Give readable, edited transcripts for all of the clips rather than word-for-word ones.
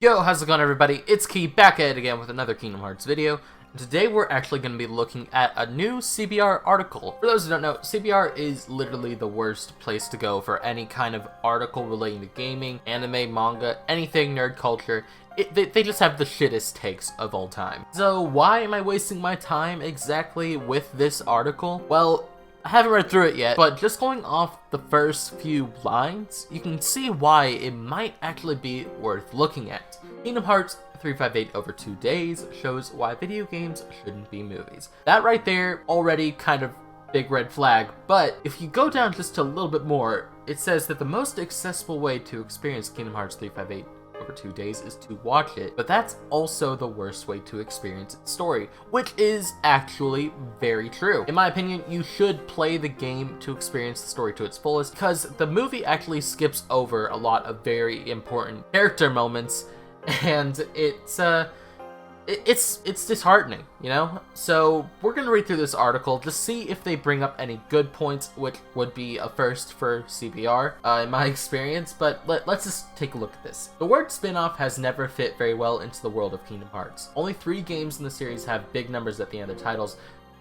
Yo, how's it going everybody? It's Key back at it again with another Kingdom Hearts video. And today we're actually going to be looking at a new CBR article. For those who don't know, CBR is literally the worst place to go for any kind of article relating to gaming, anime, manga, anything nerd culture. They just have the shittest takes of all time. So why am I wasting my time exactly with this article? Well, I haven't read through it yet, but just going off the first few lines, you can see why it might actually be worth looking at. Kingdom Hearts 358 over 2 days shows why video games shouldn't be movies. That right there, already kind of big red flag, but if you go down just a little bit more, it says that the most accessible way to experience Kingdom Hearts 358 over 2 days is to watch it, but that's also the worst way to experience its story, which is actually very true. In my opinion, you should play the game to experience the story to its fullest, because the movie actually skips over a lot of very important character moments, and it's disheartening, you know? So we're gonna read through this article to see if they bring up any good points, which would be a first for CBR, in my experience, but let's just take a look at this. The word spin-off has never fit very well into the world of Kingdom Hearts. Only 3 games in the series have big numbers at the end of their titles.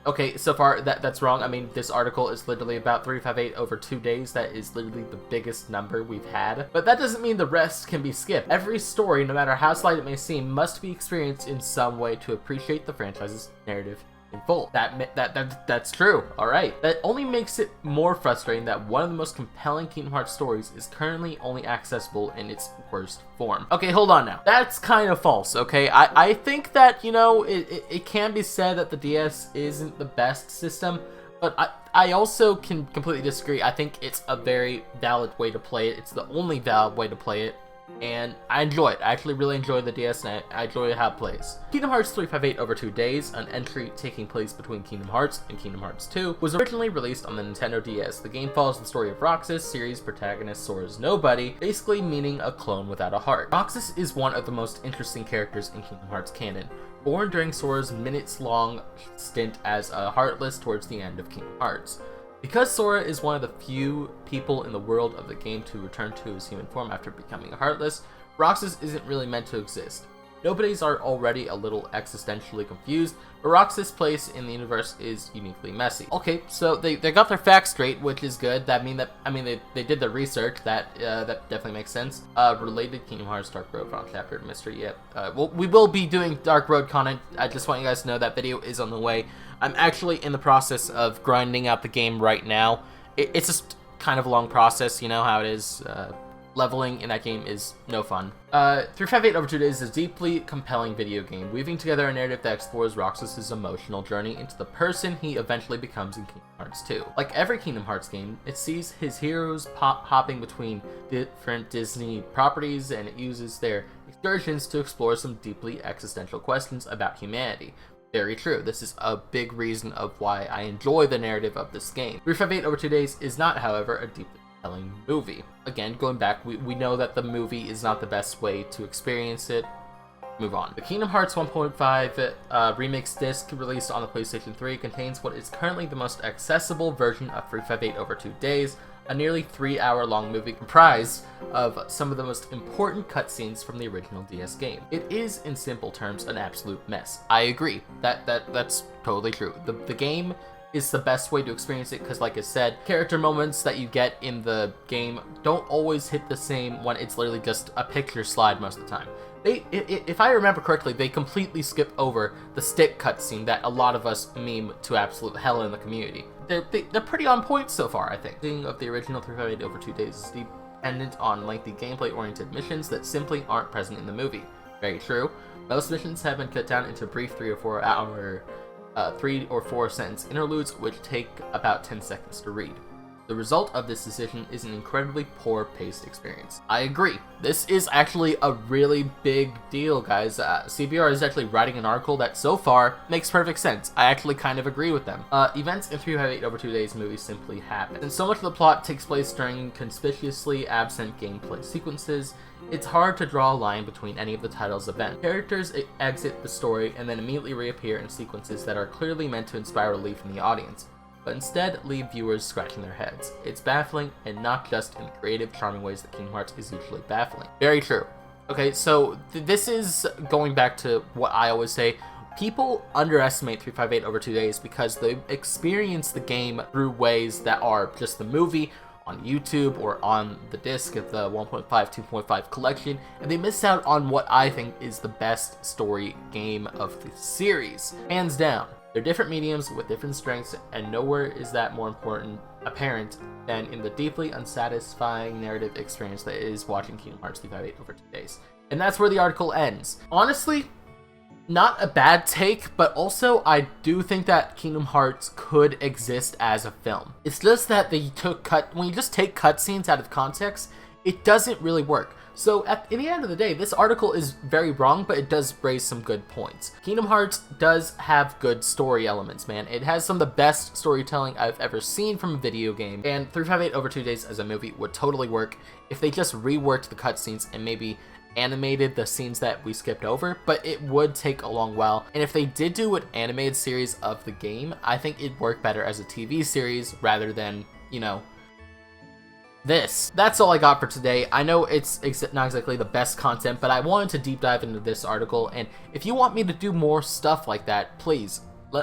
Okay, so far that's wrong. I mean, this article is literally about 358 over 2 days. That is literally the biggest number we've had. But that doesn't mean the rest can be skipped. Every story, no matter how slight it may seem, must be experienced in some way to appreciate the franchise's narrative in full. That's true. Alright. That only makes it more frustrating that one of the most compelling Kingdom Hearts stories is currently only accessible in its worst form. Okay, hold on now. That's kind of false, okay? I think that, you know, it can be said that the DS isn't the best system, but I also can completely disagree. I think it's a very valid way to play it. It's the only valid way to play it. And I enjoy it. I actually really enjoy the DS, and I enjoy how it plays. Kingdom Hearts 358 over 2 days, an entry taking place between Kingdom Hearts and Kingdom Hearts 2, was originally released on the Nintendo DS. The game follows the story of Roxas, series protagonist Sora's nobody, basically meaning a clone without a heart. Roxas is one of the most interesting characters in Kingdom Hearts canon. Born during Sora's minutes-long stint as a Heartless towards the end of Kingdom Hearts. Because Sora is one of the few people in the world of the game to return to his human form after becoming a Heartless, Roxas isn't really meant to exist. Nobodies are already a little existentially confused, but Roxas' place in the universe is uniquely messy. Okay, so they got their facts straight, which is good. That mean that they did their research. That definitely makes sense. Related Kingdom Hearts Dark Road Final Chapter Mystery. Yep. Well, we will be doing Dark Road content. I just want you guys to know that video is on the way. I'm actually in the process of grinding out the game right now. It's just kind of a long process, you know how it is. Leveling in that game is no fun. 358 over 2 days is a deeply compelling video game, weaving together a narrative that explores Roxas' emotional journey into the person he eventually becomes in Kingdom Hearts 2. Like every Kingdom Hearts game, it sees his heroes hopping between different Disney properties, and it uses their excursions to explore some deeply existential questions about humanity. Very true. This is a big reason of why I enjoy the narrative of this game. 358 over 2 days is not, however, a deeply compelling movie. Again, going back, we know that the movie is not the best way to experience it. Move on. The Kingdom Hearts 1.5 remix disc released on the PlayStation 3 contains what is currently the most accessible version of 358 over 2 days, a nearly 3-hour-long movie comprised of some of the most important cutscenes from the original DS game. It is, in simple terms, an absolute mess. I agree. That's totally true. The game is the best way to experience it because, like I said, character moments that you get in the game don't always hit the same when it's literally just a picture slide most of the time. If I remember correctly, they completely skip over the stick cutscene that a lot of us meme to absolute hell in the community. They're pretty on point so far, I think. The of the original 358 over 2 days is dependent on lengthy gameplay-oriented missions that simply aren't present in the movie. Very true. Most missions have been cut down into brief 3 or 4 sentence interludes, which take about 10 seconds to read. The result of this decision is an incredibly poor paced experience. I agree. This is actually a really big deal, guys. CBR is actually writing an article that so far makes perfect sense. I actually kind of agree with them. Events in 358 over 2 days movies simply happen. And so much of the plot takes place during conspicuously absent gameplay sequences, it's hard to draw a line between any of the title's events. Characters exit the story and then immediately reappear in sequences that are clearly meant to inspire relief in the audience, but instead leave viewers scratching their heads. It's baffling, and not just in the creative, charming ways that Kingdom Hearts is usually baffling. Very true. Okay, so this is going back to what I always say. People underestimate 358 over 2 days because they experience the game through ways that are just the movie on YouTube or on the disc of the 1.5, 2.5 collection, and they miss out on what I think is the best story game of the series. Hands down. They're different mediums with different strengths, and nowhere is that more apparent than in the deeply unsatisfying narrative experience that is watching Kingdom Hearts 358 over 2 days. And that's where the article ends. Honestly, not a bad take, but also I do think that Kingdom Hearts could exist as a film. It's just that when you just take cutscenes out of context, it doesn't really work. So in the end of the day, this article is very wrong, but it does raise some good points. Kingdom Hearts does have good story elements, man. It has some of the best storytelling I've ever seen from a video game, and 358 over 2 days as a movie would totally work if they just reworked the cutscenes and maybe animated the scenes that we skipped over, but it would take a long while. And if they did do an animated series of the game, I think it'd work better as a TV series rather than, you know, this. That's all I got for today. I know it's not exactly the best content, but I wanted to deep dive into this article, and if you want me to do more stuff like that, please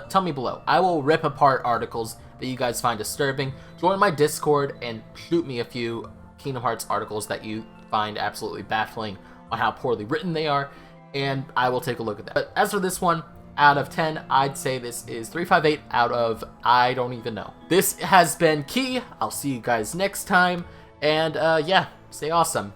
tell me below. I will rip apart articles that you guys find disturbing. Join my Discord and shoot me a few Kingdom Hearts articles that you find absolutely baffling on how poorly written they are, and I will take a look at that. But as for this one, out of 10, I'd say this is 358 out of I don't even know. This has been Key. I'll see you guys next time, and yeah, stay awesome.